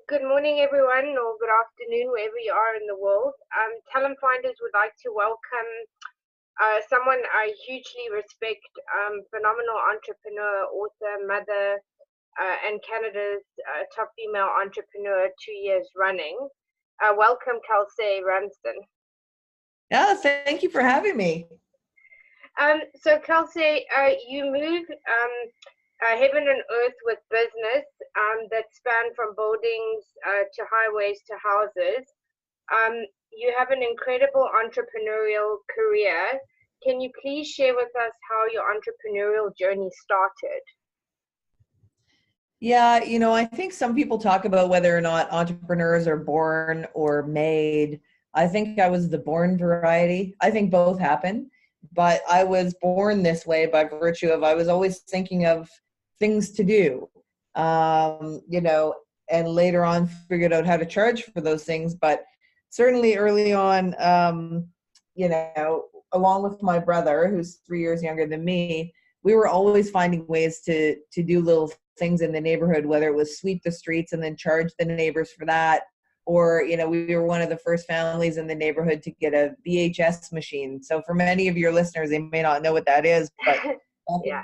Good morning, everyone, or good afternoon, wherever you are in the world. Talent Finders would like to welcome someone I hugely respect, phenomenal entrepreneur, author, mother, and Canada's top female entrepreneur 2 years running. Welcome, Kelsey Ramsden. Yeah, thank you for having me. So Kelsey, you move heaven and earth with business that span from buildings to highways to houses. You have an incredible entrepreneurial career. Can you please share with us how your entrepreneurial journey started? Yeah, I think some people talk about whether or not entrepreneurs are born or made. I think I was the born variety. I think both happen, but I was born this way by virtue of I was always thinking of things to do, and later on figured out how to charge for those things. But certainly early on, along with my brother, who's 3 years younger than me, we were always finding ways to do little things in the neighborhood, whether it was sweep the streets and then charge the neighbors for that, or we were one of the first families in the neighborhood to get a VHS machine. So for many of your listeners, they may not know what that is, but Yeah.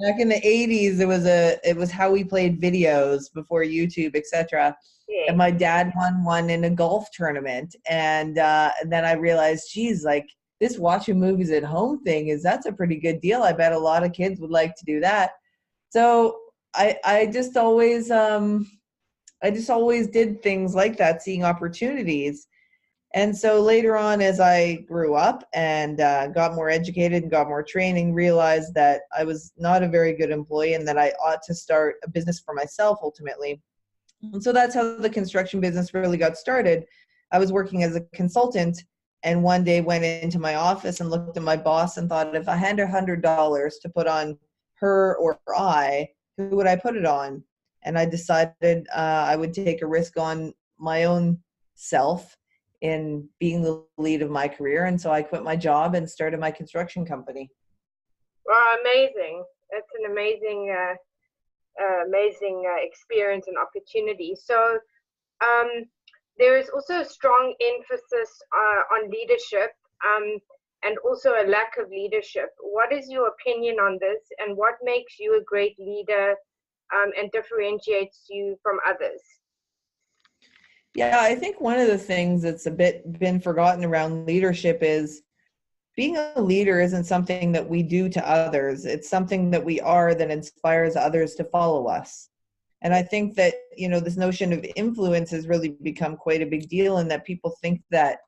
back in the 80s, it was how we played videos before YouTube, etc. Yeah. And my dad won one in a golf tournament, and then I realized, geez, like this watching movies at home thing that's a pretty good deal. I bet a lot of kids would like to do that. So I just always did things like that, seeing opportunities. And so later on, as I grew up and got more educated and got more training, realized that I was not a very good employee and that I ought to start a business for myself ultimately. And so that's how the construction business really got started. I was working as a consultant, and one day went into my office and looked at my boss and thought, if I had $100 to put on her or I, who would I put it on? And I decided I would take a risk on my own self in being the lead of my career. And so I quit my job and started my construction company. Wow, amazing. That's an amazing experience and opportunity. So there is also a strong emphasis on leadership and also a lack of leadership. What is your opinion on this, and what makes you a great leader and differentiates you from others? Yeah, I think one of the things that's a bit been forgotten around leadership is being a leader isn't something that we do to others. It's something that we are that inspires others to follow us. And I think that, this notion of influence has really become quite a big deal, and that people think that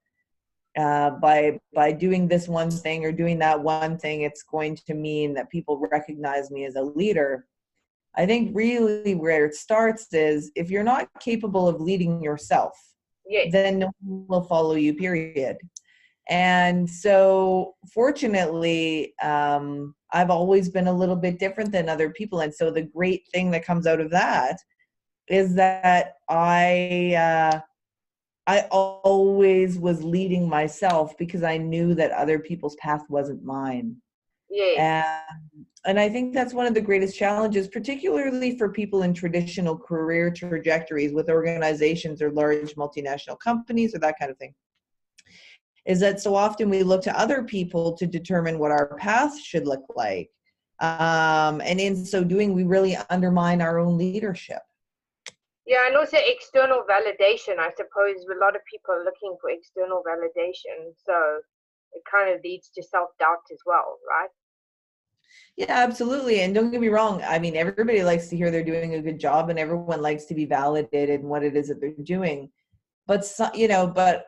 by doing this one thing or doing that one thing, it's going to mean that people recognize me as a leader. I think really where it starts is if you're not capable of leading yourself, then no one will follow you, period. And so fortunately, I've always been a little bit different than other people. And so the great thing that comes out of that is that I always was leading myself because I knew that other people's path wasn't mine. And I think that's one of the greatest challenges, particularly for people in traditional career trajectories with organizations or large multinational companies or that kind of thing, is that so often we look to other people to determine what our path should look like. And in so doing, we really undermine our own leadership. Yeah, and also external validation. I suppose a lot of people are looking for external validation. So it kind of leads to self-doubt as well, right? Yeah, absolutely. And don't get me wrong. I mean, everybody likes to hear they're doing a good job, and everyone likes to be validated in what it is that they're doing. But,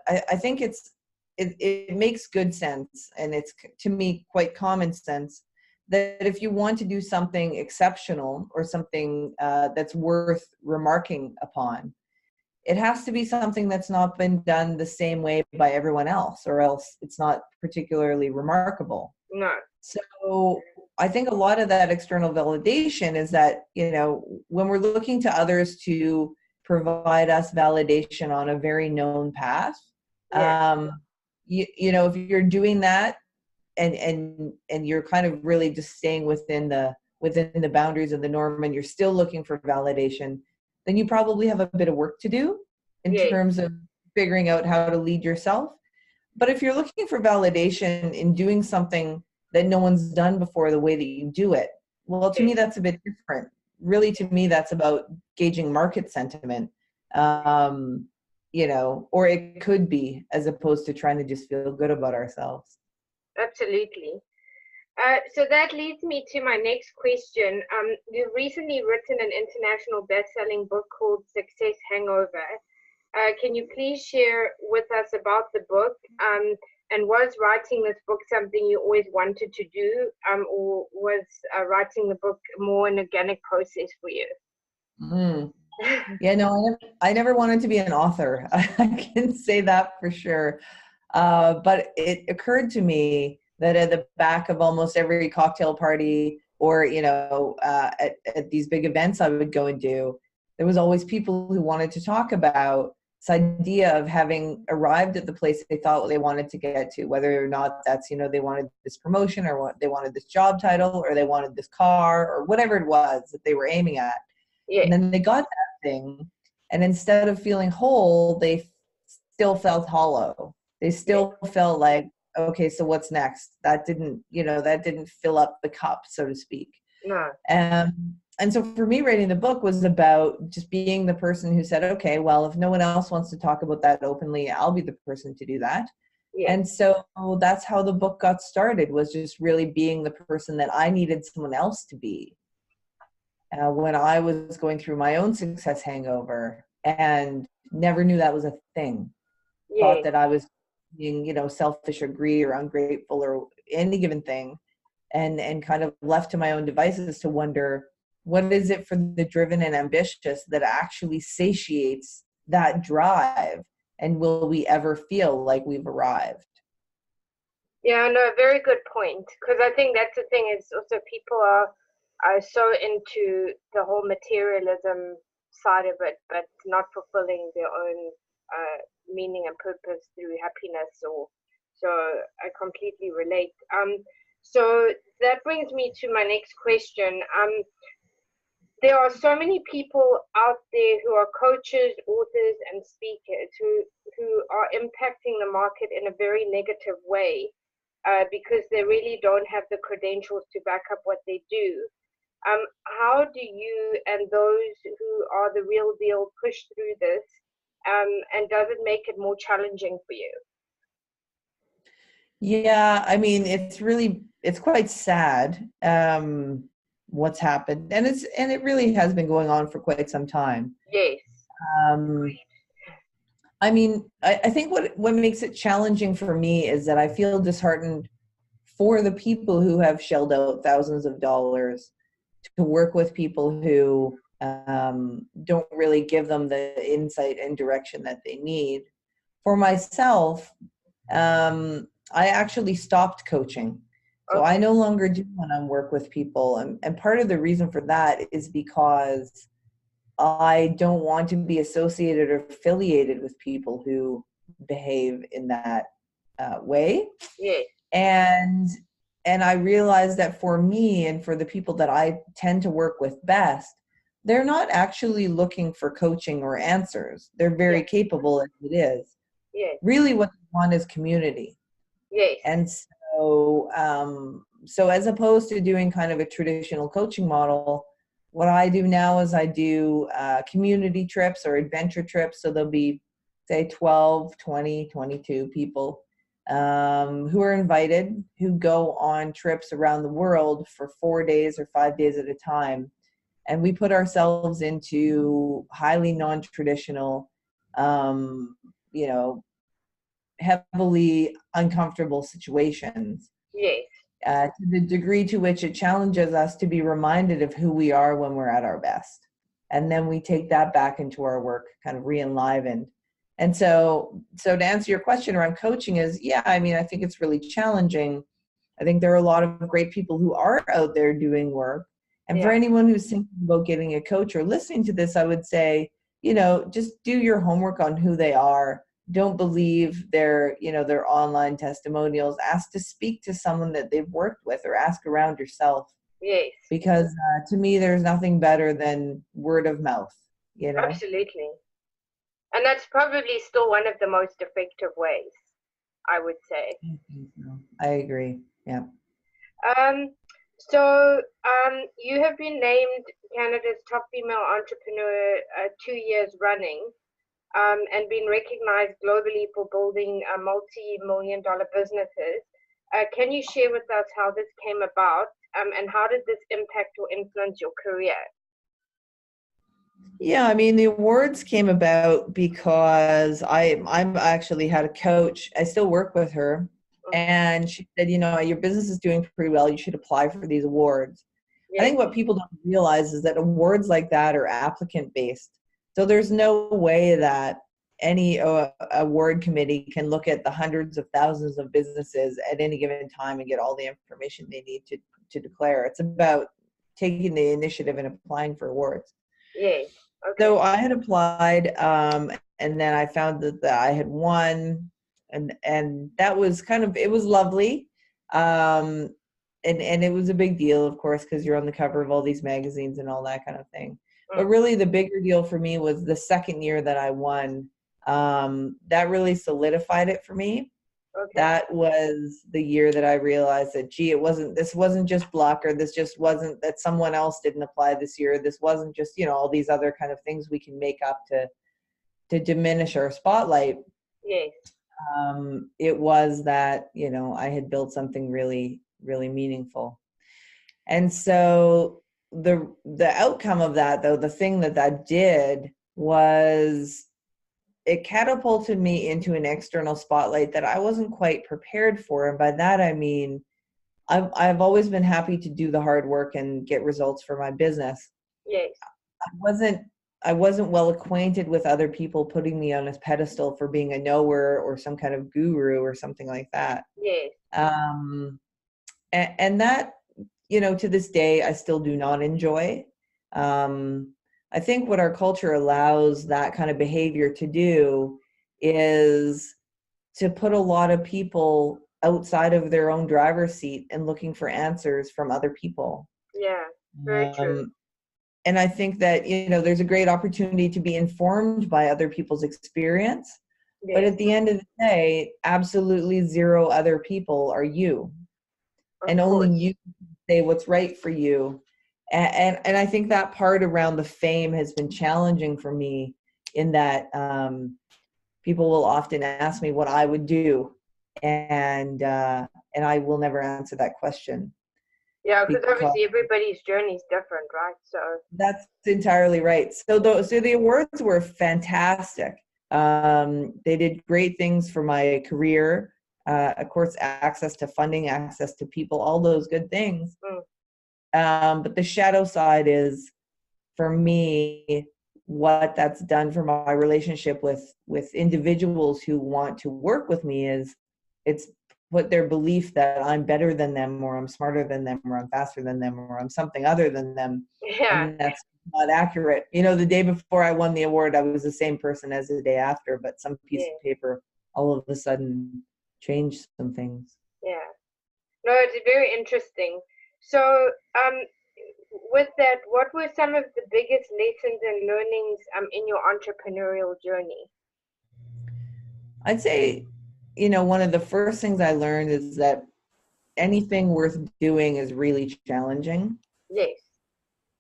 I think it makes good sense. And it's, to me, quite common sense that if you want to do something exceptional or something that's worth remarking upon, it has to be something that's not been done the same way by everyone else, or else it's not particularly remarkable. No. So I think a lot of that external validation is that, when we're looking to others to provide us validation on a very known path, if you're doing that and you're kind of really just staying within the boundaries of the norm, and you're still looking for validation, then you probably have a bit of work to do in Yes. terms of figuring out how to lead yourself. But if you're looking for validation in doing something that no one's done before the way that you do it, well, to me, that's a bit different. Really, to me, that's about gauging market sentiment, or it could be, as opposed to trying to just feel good about ourselves. Absolutely. So that leads me to my next question. You've recently written an international best-selling book called Success Hangover. Can you please share with us about the book? And was writing this book something you always wanted to do, or was writing the book more an organic process for you? Yeah, no, I never wanted to be an author. I can say that for sure. But it occurred to me that at the back of almost every cocktail party or, at these big events I would go and do, there was always people who wanted to talk about this idea of having arrived at the place they thought they wanted to get to, whether or not that's, they wanted this promotion or what they wanted this job title or they wanted this car or whatever it was that they were aiming at. Yeah. And then they got that thing, and instead of feeling whole, they still felt hollow. They still felt like, okay, so what's next? That didn't fill up the cup, so to speak. No. And so for me, writing the book was about just being the person who said, okay, well, if no one else wants to talk about that openly, I'll be the person to do that. Yeah. And so that's how the book got started, was just really being the person that I needed someone else to be. When I was going through my own success hangover and never knew that was a thing. Yeah. Thought that I was being, selfish or greedy or ungrateful or any given thing, and kind of left to my own devices to wonder, what is it for the driven and ambitious that actually satiates that drive? And will we ever feel like we've arrived? Yeah, no, very good point. Because I think that's the thing, is also people are so into the whole materialism side of it, but not fulfilling their own meaning and purpose through happiness. So I completely relate. So that brings me to my next question. There are so many people out there who are coaches, authors, and speakers who are impacting the market in a very negative way because they really don't have the credentials to back up what they do. How do you and those who are the real deal push through this? And does it make it more challenging for you? Yeah, I mean, it's quite sad what's happened, and it really has been going on for quite some time. Yes. I mean, I think what makes it challenging for me is that I feel disheartened for the people who have shelled out thousands of dollars to work with people who don't really give them the insight and direction that they need. For myself, I actually stopped coaching. So I no longer do one-on-one work with people. And part of the reason for that is because I don't want to be associated or affiliated with people who behave in that way. Yeah. And I realized that for me and for the people that I tend to work with best, they're not actually looking for coaching or answers. They're very capable as it is. Yes. Really what they want is community. Yes. And so as opposed to doing kind of a traditional coaching model, what I do now is I do community trips or adventure trips. So there'll be, say, 12, 20, 22 people who are invited, who go on trips around the world for 4 days or 5 days at a time. And we put ourselves into highly non-traditional, heavily uncomfortable situations. Yes. To the degree to which it challenges us to be reminded of who we are when we're at our best. And then we take that back into our work, kind of re-enlivened. And so to answer your question around coaching is, I mean, I think it's really challenging. I think there are a lot of great people who are out there doing work. And for anyone who's thinking about getting a coach or listening to this, I would say, just do your homework on who they are. Don't believe their online testimonials. Ask to speak to someone that they've worked with, or ask around yourself. Yes. Because to me, there's nothing better than word of mouth. you know? Absolutely. And that's probably still one of the most effective ways, I would say. I think so. I agree. Yeah. Um, so you have been named Canada's top female entrepreneur 2 years running, and been recognized globally for building multi-million dollar businesses. Can you share with us how this came about, and how did this impact or influence your career? Yeah, I mean, the awards came about because I'm actually had a coach. I still work with her, and she said, you know, your business is doing pretty well. You should apply for these awards. I Yes, think what people don't realize is that awards like that are applicant based. So there's no way that any award committee can look at the hundreds of thousands of businesses at any given time and get all the information they need to declare. It's about taking the initiative and applying for awards. yes, okay, So I had applied, and then I found that I had won, and that was kind of, it was lovely, and it was a big deal, of course, because you're on the cover of all these magazines and all that kind of thing. But really, the bigger deal for me was the second year that I won. That really solidified it for me. okay, That was the year that I realized that, gee, this wasn't just luck, or this just wasn't that someone else didn't apply this year. This wasn't just, you know, all these other kind of things we can make up to diminish our spotlight. yes, It was that, you know, I had built something really, really meaningful. And so the outcome of that, though, the thing that did was it catapulted me into an external spotlight that I wasn't quite prepared for. And by that, I mean, I've always been happy to do the hard work and get results for my business. yes, I wasn't, I wasn't well acquainted with other people putting me on a pedestal for being a knower or some kind of guru or something like that. yes, Um, and that, you know, to this day, I still do not enjoy. Um, I think what our culture allows that kind of behavior to do is to put a lot of people outside of their own driver's seat and looking for answers from other people. yeah, very true. Um, and I think that, you know, there's a great opportunity to be informed by other people's experience. But Yes, at the end of the day, absolutely zero other people are you. of And only course. you can say what's right for you. And I think that part around the fame has been challenging for me, in that people will often ask me what I would do, and I will never answer that question, Yeah, because because obviously everybody's journey is different, right? So, that's entirely right. So the awards were fantastic. They did great things for my career. Of course, access to funding, access to people, all those good things. But the shadow side is, for me, what that's done for my relationship with individuals who want to work with me is it's put their belief that I'm better than them, or I'm smarter than them, or I'm faster than them, or I'm something other than them. yeah, And that's not accurate. You know, the day before I won the award, I was the same person as the day after, but some piece yeah, of paper all of a sudden changed some things. yeah. No, it's very interesting. So, with that, what were some of the biggest lessons and learnings in your entrepreneurial journey? I'd say, you know, one of the first things I learned is that anything worth doing is really challenging. Yes,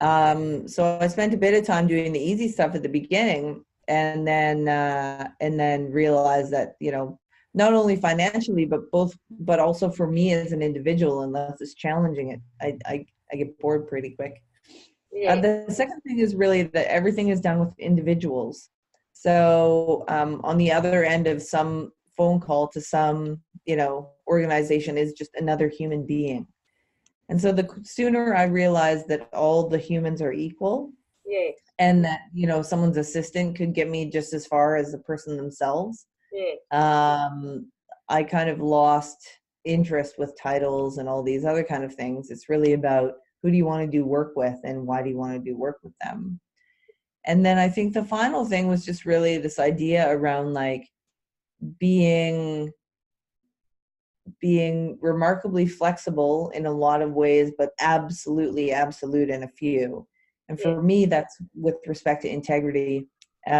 So I spent a bit of time doing the easy stuff at the beginning, and then realized that, you know, not only financially, but also for me as an individual, unless it's challenging, I get bored pretty quick. yes, The second thing is really that everything is done with individuals. So on the other end of some phone call to some, you know, organization is just another human being. And so the sooner I realized that all the humans are equal, yes, and that, you know, someone's assistant could get me just as far as the person themselves, yes, I kind of lost interest with titles and all these other kind of things. It's really about, who do you want to do work with, and why do you want to do work with them? And then I think the final thing was just really this idea around, like, being remarkably flexible in a lot of ways, but absolutely absolute in a few. And Yes. for me, that's with respect to integrity,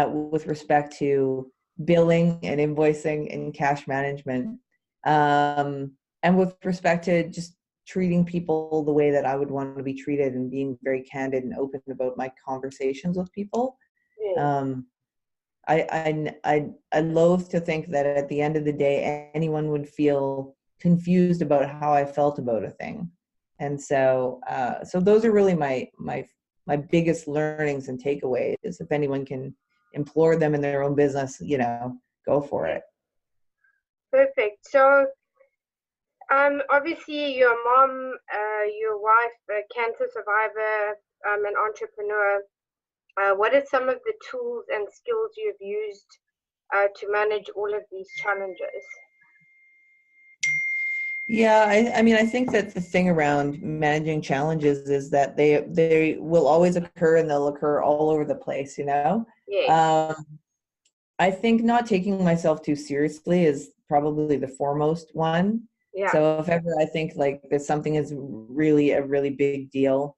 with respect to billing and invoicing and cash management, and with respect to just treating people the way that I would want to be treated and being very candid and open about my conversations with people. Yes. Um, I loathe to think that at the end of the day, anyone would feel confused about how I felt about a thing. And so, so those are really my biggest learnings and takeaways. If anyone can implore them in their own business, go for it. Perfect. So, obviously, your mom, your wife, a cancer survivor, an entrepreneur. What are some of the tools and skills you've used to manage all of these challenges? Yeah, I mean, I think that the thing around managing challenges is that they will always occur and they'll occur all over the place, Yes. I think not taking myself too seriously is probably the foremost one. Yeah. So if ever I think like that something is really a really big deal,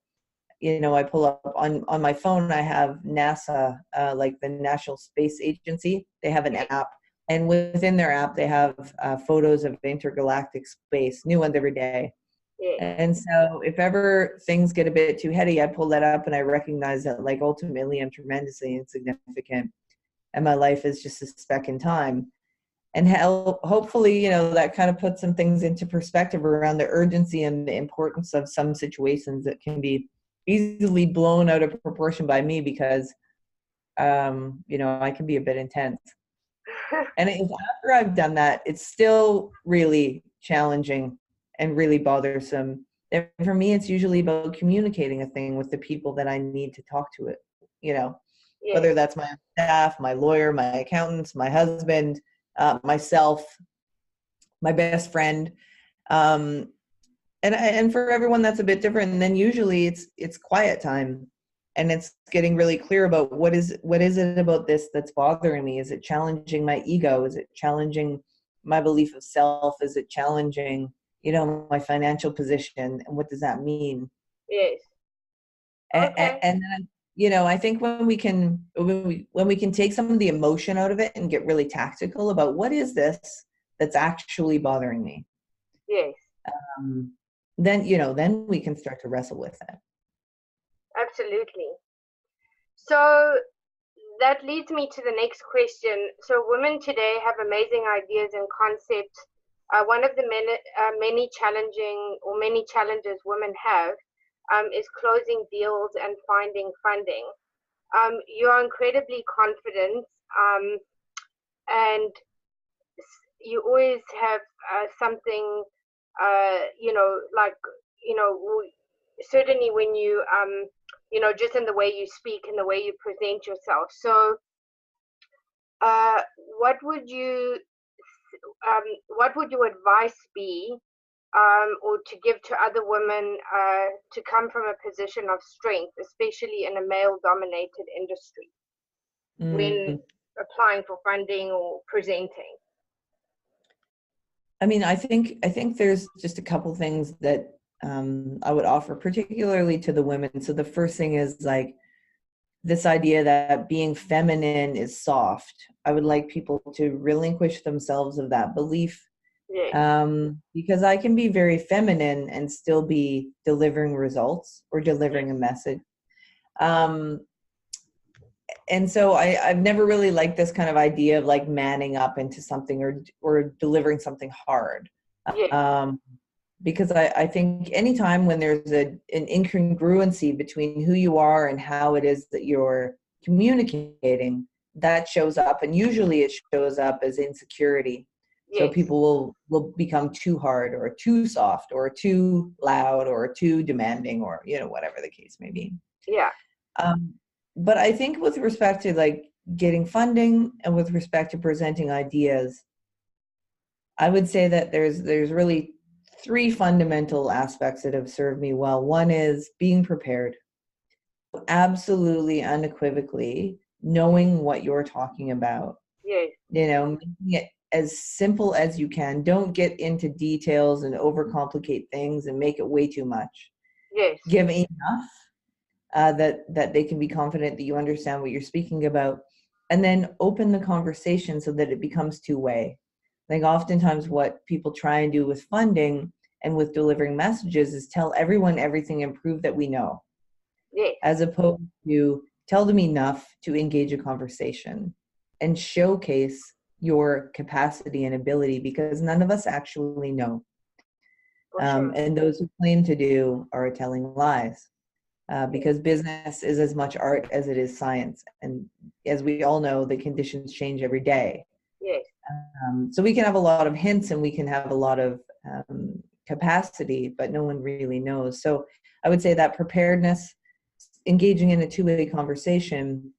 I pull up on my phone, I have NASA, like the National Space Agency. They have an app, and within their app, they have photos of intergalactic space, new ones every day. Yes. And so if ever things get a bit too heady, I pull that up and I recognize that like ultimately I'm tremendously insignificant and my life is just a speck in time. And hopefully, that kind of puts some things into perspective around the urgency and the importance of some situations that can be easily blown out of proportion by me because, I can be a bit intense. And after I've done that, it's still really challenging and really bothersome. And for me, it's usually about communicating a thing with the people that I need to talk to it, Yes. whether that's my staff, my lawyer, my accountants, my husband, myself, my best friend. And for everyone that's a bit different. And then usually it's quiet time and it's getting really clear about what is it about this that's bothering me? Is it challenging my ego? Is it challenging my belief of self? Is it challenging, my financial position? And what does that mean? Yes. Okay. And then, I think when we can take some of the emotion out of it and get really tactical about what is this that's actually bothering me, Yes. then we can start to wrestle with it. Absolutely. So that leads me to the next question. So women today have amazing ideas and concepts. One of the many challenges women have is closing deals and finding funding. You are incredibly confident, and you always have something, like, certainly when you, just in the way you speak and the way you present yourself. So, uh, what would you, what would your advice be, or to give to other women to come from a position of strength, especially in a male-dominated industry, when applying for funding or presenting? I mean, I think there's just a couple things that I would offer, particularly to the women. So the first thing is like this idea that being feminine is soft. I would like people to relinquish themselves of that belief, because I can be very feminine and still be delivering results or delivering a message. And so I've never really liked this kind of idea of like manning up into something or delivering something hard. Because I think anytime when there's an incongruency between who you are and how it is that you're communicating, that shows up. And usually it shows up as insecurity. So people will become too hard or too soft or too loud or too demanding or, whatever the case may be. Yeah. But I think with respect to like getting funding and with respect to presenting ideas, I would say that there's really three fundamental aspects that have served me well. One is being prepared, absolutely unequivocally knowing what you're talking about. Yes. Making it as simple as you can. Don't get into details and overcomplicate things and make it way too much. Yes. Give enough that they can be confident that you understand what you're speaking about, and then open the conversation so that it becomes two-way. I think oftentimes what people try and do with funding and with delivering messages is tell everyone everything and prove that we know, Yes. as opposed to tell them enough to engage a conversation and showcase your capacity and ability, because none of us actually know. Sure. And those who claim to do are telling lies, because business is as much art as it is science. And as we all know, the conditions change every day. Yes. So we can have a lot of hints and we can have a lot of capacity, but no one really knows. So I would say that preparedness, engaging in a two-way conversation.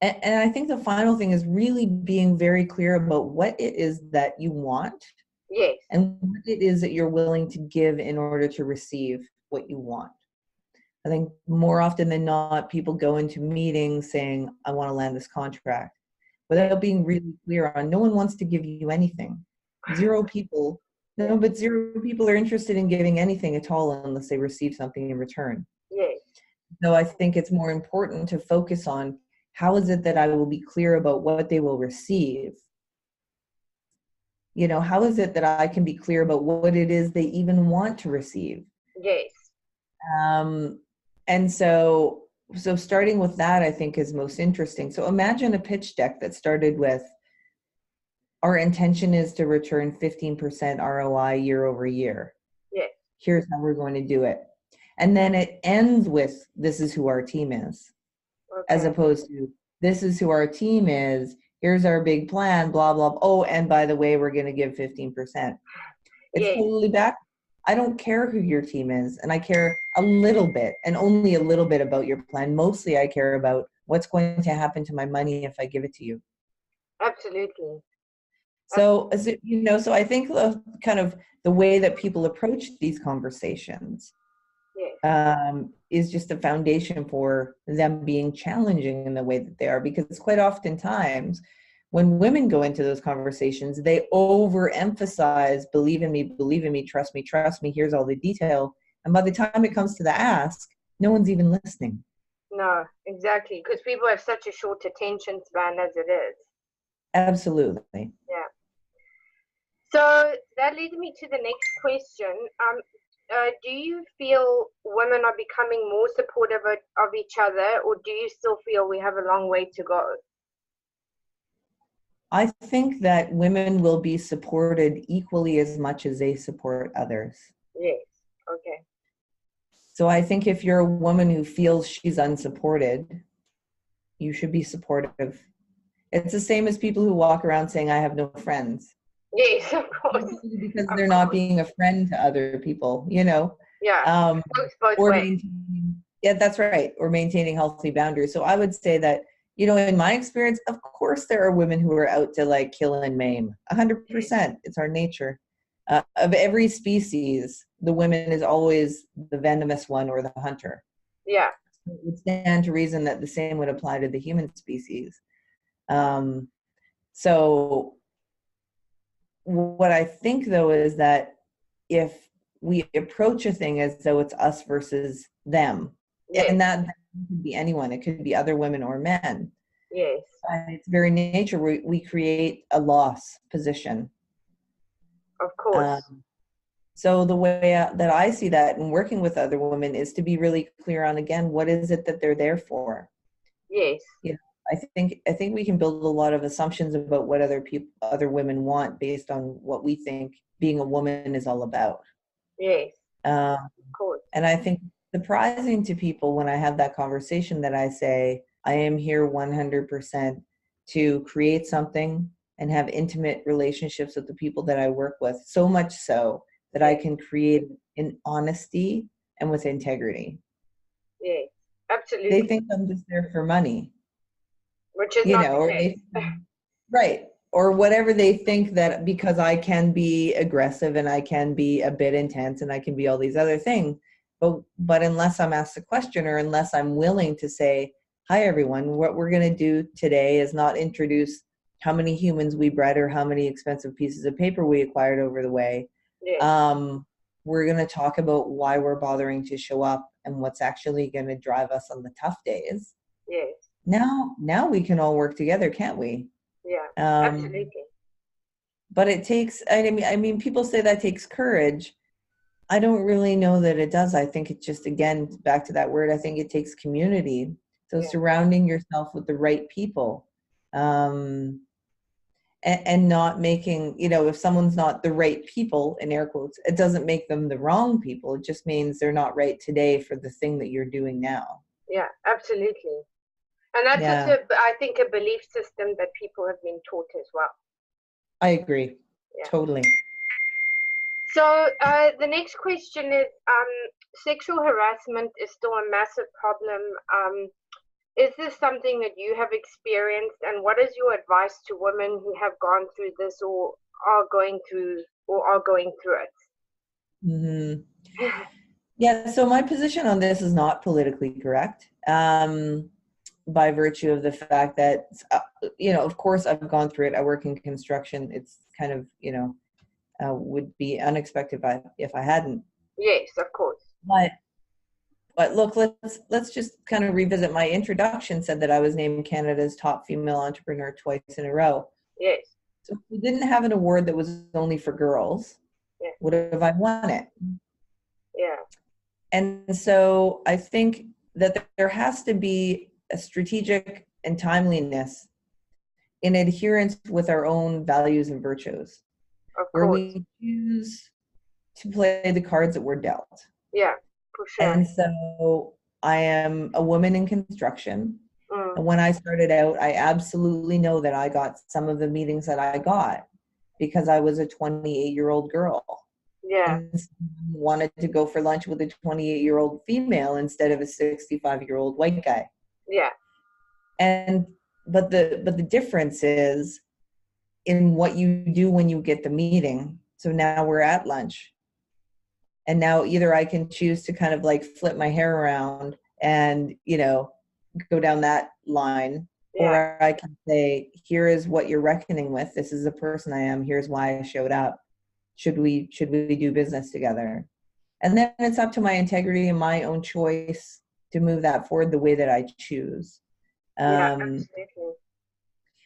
And I think the final thing is really being very clear about what it is that you want. Yes. And what it is that you're willing to give in order to receive what you want. I think more often than not, people go into meetings saying, I want to land this contract, without being really clear on, no one wants to give you anything. Zero people are interested in giving anything at all unless they receive something in return. Yes. So I think it's more important to focus on, how is it that I will be clear about what they will receive? You know, how is it that I can be clear about what it is they even want to receive? Yes. And so starting with that, I think, is most interesting. So imagine a pitch deck that started with, our intention is to return 15% ROI year over year. Yes. Here's how we're going to do it. And then it ends with, this is who our team is. Okay. As opposed to, this is who our team is, here's our big plan, blah, blah. Oh, and by the way, we're going to give 15%. It's totally back. I don't care who your team is, and I care a little bit, and only a little bit, about your plan. Mostly I care about what's going to happen to my money if I give it to you. Absolutely. So, so I think the way that people approach these conversations is just a foundation for them being challenging in the way that they are, because quite oftentimes when women go into those conversations, they overemphasize, believe in me, trust me, here's all the detail. And by the time it comes to the ask, no one's even listening. No, exactly. Because people have such a short attention span as it is. Absolutely. Yeah. So that leads me to the next question. Do you feel women are becoming more supportive of each other, or do you still feel we have a long way to go? I think that women will be supported equally as much as they support others. Yes. Okay. So I think if you're a woman who feels she's unsupported, you should be supportive. It's the same as people who walk around saying, I have no friends. Yes, of course. Because they're not being a friend to other people, Yeah. Both ways. Yeah, that's right. Or maintaining healthy boundaries. So I would say that, in my experience, of course, there are women who are out to kill and maim. 100%. It's our nature. Of every species, the woman is always the venomous one or the hunter. Yeah. It would stand to reason that the same would apply to the human species. So what I think, though, is that if we approach a thing as though it's us versus them, and that could be anyone, it could be other women or men. Yes. By its very nature, we create a loss position. Of course. So the way that I see that in working with other women is to be really clear on, again, what is it that they're there for? Yes. I think we can build a lot of assumptions about what other women want based on what we think being a woman is all about. Yes. Of course. And I think surprising to people when I have that conversation that I say, I am here 100% to create something and have intimate relationships with the people that I work with, so much so that I can create in honesty and with integrity. Yeah, absolutely. They think I'm just there for money. Which is not the case. Right. Or whatever they think, that because I can be aggressive and I can be a bit intense and I can be all these other things. But unless I'm asked a question, or unless I'm willing to say, hi, everyone, what we're going to do today is not introduce how many humans we bred or how many expensive pieces of paper we acquired over the way. Yeah. We're going to talk about why we're bothering to show up and what's actually going to drive us on the tough days. Yes. Now we can all work together, can't we? Yeah, absolutely. But it takes, I mean, people say that takes courage. I don't really know that it does. I think it just, again, back to that word, I think it takes community. So surrounding yourself with the right people, and not making, if someone's not the right people, in air quotes, it doesn't make them the wrong people. It just means they're not right today for the thing that you're doing now. Yeah, absolutely. And that's also, I think, a belief system that people have been taught as well. I agree. Yeah. Totally. So the next question is, sexual harassment is still a massive problem. Is this something that you have experienced, and what is your advice to women who have gone through this or are going through it? Mm-hmm. Yeah, so my position on this is not politically correct, by virtue of the fact that, of course I've gone through it. I work in construction. It's kind of, would be unexpected if I hadn't. Yes, of course. But look, let's just kind of revisit. My introduction said that I was named Canada's top female entrepreneur twice in a row. Yes. So if we didn't have an award that was only for girls, would have I won it? Yeah. And so I think that there has to be a strategic and timeliness in adherence with our own values and virtues, where we choose to play the cards that we're dealt. Yeah, for sure. And so I am a woman in construction. And when I started out, I absolutely know that I got some of the meetings that I got because I was a 28-year-old girl. Yeah. And wanted to go for lunch with a 28-year-old female instead of a 65-year-old white guy. Yeah. But the difference is in what you do when you get the meeting. So now we're at lunch. And now either I can choose to kind of like flip my hair around and, go down that line, or I can say, here is what you're reckoning with. This is the person I am. Here's why I showed up. Should we do business together? And then it's up to my integrity and my own choice to move that forward the way that I choose. Absolutely.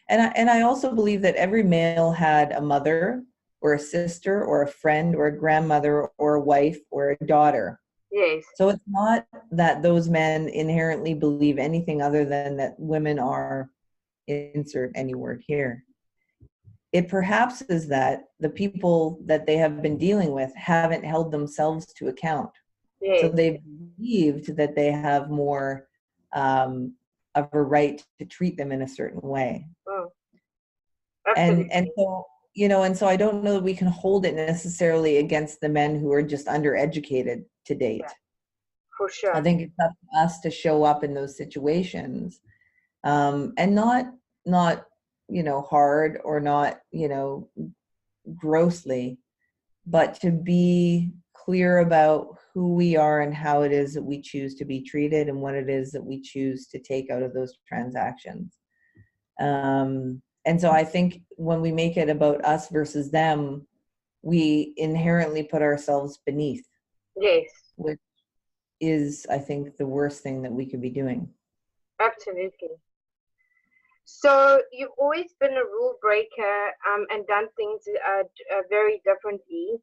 And I also believe that every male had a mother or a sister or a friend or a grandmother or a wife or a daughter. Yes. So it's not that those men inherently believe anything other than that women are, insert any word here. It perhaps is that the people that they have been dealing with haven't held themselves to account. Yes. So they've believed that they have more of a right to treat them in a certain way. Oh. And so, and so I don't know that we can hold it necessarily against the men who are just undereducated to date. Yeah, for sure. I think it's up to us to show up in those situations, and not hard or not, grossly, but to be clear about who we are and how it is that we choose to be treated and what it is that we choose to take out of those transactions. And so I think when we make it about us versus them, we inherently put ourselves beneath. Yes. Which is, I think, the worst thing that we could be doing. Absolutely. So you've always been a rule breaker and done things very differently.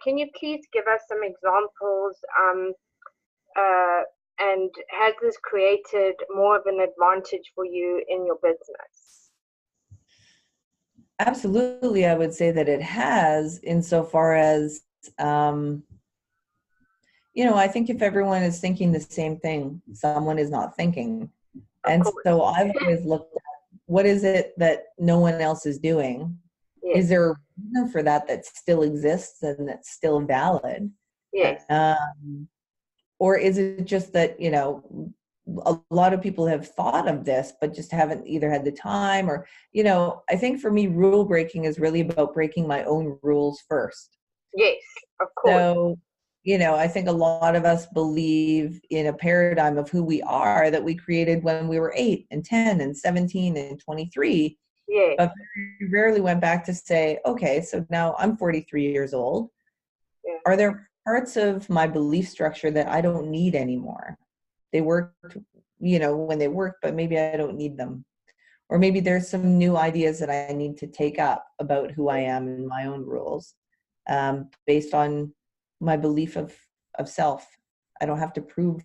Can you please give us some examples? And has this created more of an advantage for you in your business? Absolutely, I would say that it has, insofar as, I think if everyone is thinking the same thing, someone is not thinking. And so I've always looked at what is it that no one else is doing? Yes. Is there a reason for that still exists and that's still valid? Yes. Or is it just that, a lot of people have thought of this, but just haven't either had the time or, I think for me, rule breaking is really about breaking my own rules first. Yes, of course. So, I think a lot of us believe in a paradigm of who we are that we created when we were 8 and 10 and 17 and 23. Yes. But we rarely went back to say, okay, so now I'm 43 years old. Yeah. Are there parts of my belief structure that I don't need anymore. They work, when they work, but maybe I don't need them. Or maybe there's some new ideas that I need to take up about who I am and my own rules, based on my belief of self. I don't have to prove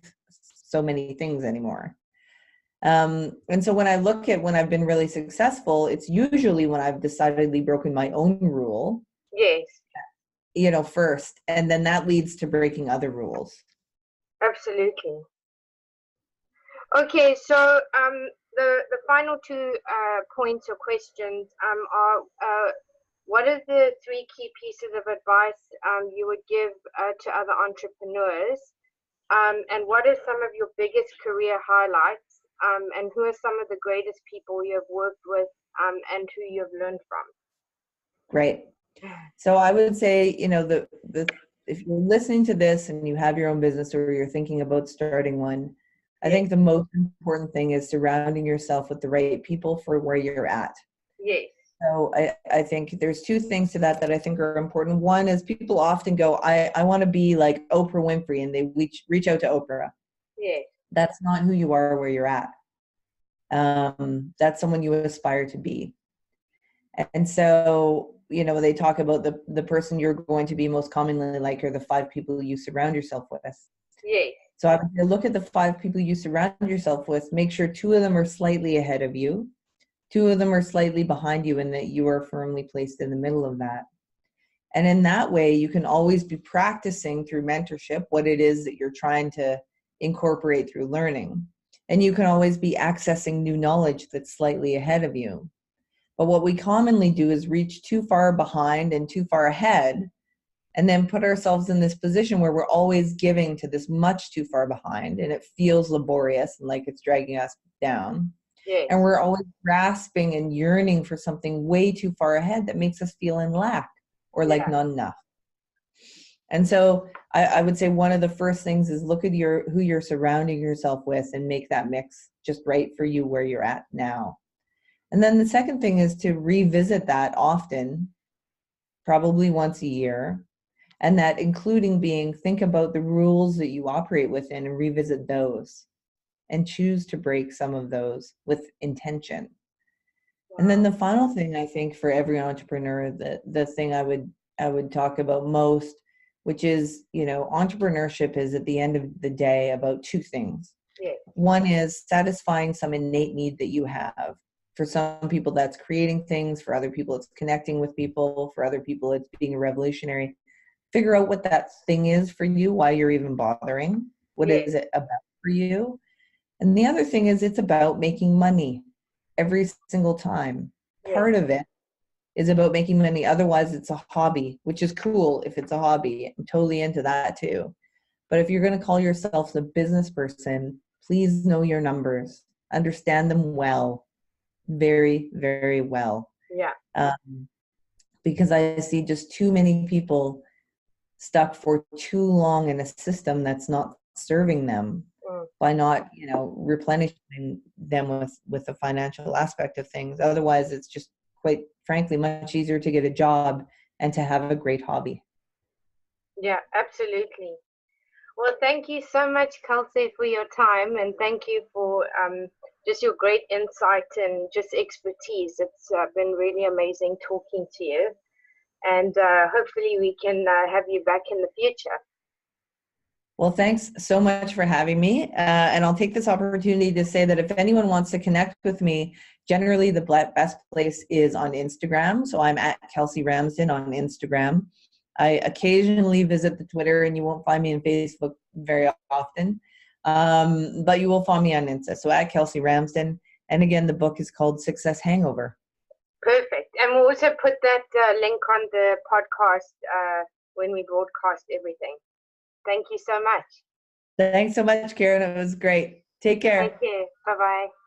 so many things anymore. And so when I look at when I've been really successful, it's usually when I've decidedly broken my own rule. Yes. First, and then that leads to breaking other rules. Absolutely. Okay, so the final two points or questions are what are the three key pieces of advice you would give to other entrepreneurs, and what are some of your biggest career highlights, and who are some of the greatest people you have worked with, and who you have learned from? Great. So I would say, if you're listening to this and you have your own business or you're thinking about starting one, I think the most important thing is surrounding yourself with the right people for where you're at. Yes. So I think there's two things to that I think are important. One is people often go, I want to be like Oprah Winfrey, and they reach out to Oprah. Yes. That's not who you are where you're at. That's someone you aspire to be. And so, they talk about the person you're going to be most commonly like are the 5 people you surround yourself with. Yes. So I would look at the 5 people you surround yourself with, make sure 2 of them are slightly ahead of you, 2 of them are slightly behind you, and that you are firmly placed in the middle of that. And in that way, you can always be practicing through mentorship what it is that you're trying to incorporate through learning. And you can always be accessing new knowledge that's slightly ahead of you. But what we commonly do is reach too far behind and too far ahead, and then put ourselves in this position where we're always giving to this much too far behind, and it feels laborious and like it's dragging us down. Yes. And we're always grasping and yearning for something way too far ahead that makes us feel in lack or like not enough. And so I would say one of the first things is look at who you're surrounding yourself with and make that mix just right for you where you're at now. And then the second thing is to revisit that often, probably once a year, and that including think about the rules that you operate within and revisit those and choose to break some of those with intention. Wow. And then the final thing I think for every entrepreneur, the thing I would talk about most, which is, entrepreneurship is at the end of the day about 2 things. Yes. One is satisfying some innate need that you have. For some people, that's creating things. For other people, it's connecting with people. For other people, it's being a revolutionary. Figure out what that thing is for you, why you're even bothering. What is it about for you? And the other thing is it's about making money every single time. Part of it is about making money. Otherwise, it's a hobby, which is cool if it's a hobby. I'm totally into that too. But if you're going to call yourself a business person, please know your numbers. Understand them well. Very, very well. Yeah. Because I see just too many people stuck for too long in a system that's not serving them by not, replenishing them with the financial aspect of things. Otherwise, it's just quite frankly much easier to get a job and to have a great hobby. Yeah, absolutely. Well, thank you so much, Kelsey, for your time, and thank you for just your great insight and just expertise. It's been really amazing talking to you, and hopefully we can have you back in the future. Well, thanks so much for having me. And I'll take this opportunity to say that if anyone wants to connect with me, generally the best place is on Instagram. So I'm at Kelsey Ramsden on Instagram. I occasionally visit the Twitter, and you won't find me on Facebook very often. But you will find me on Insta. So at Kelsey Ramsden. And again, the book is called Success Hangover. Perfect. And we'll also put that link on the podcast when we broadcast everything. Thank you so much. Thanks so much, Karen. It was great. Take care. Thank you. Bye-bye.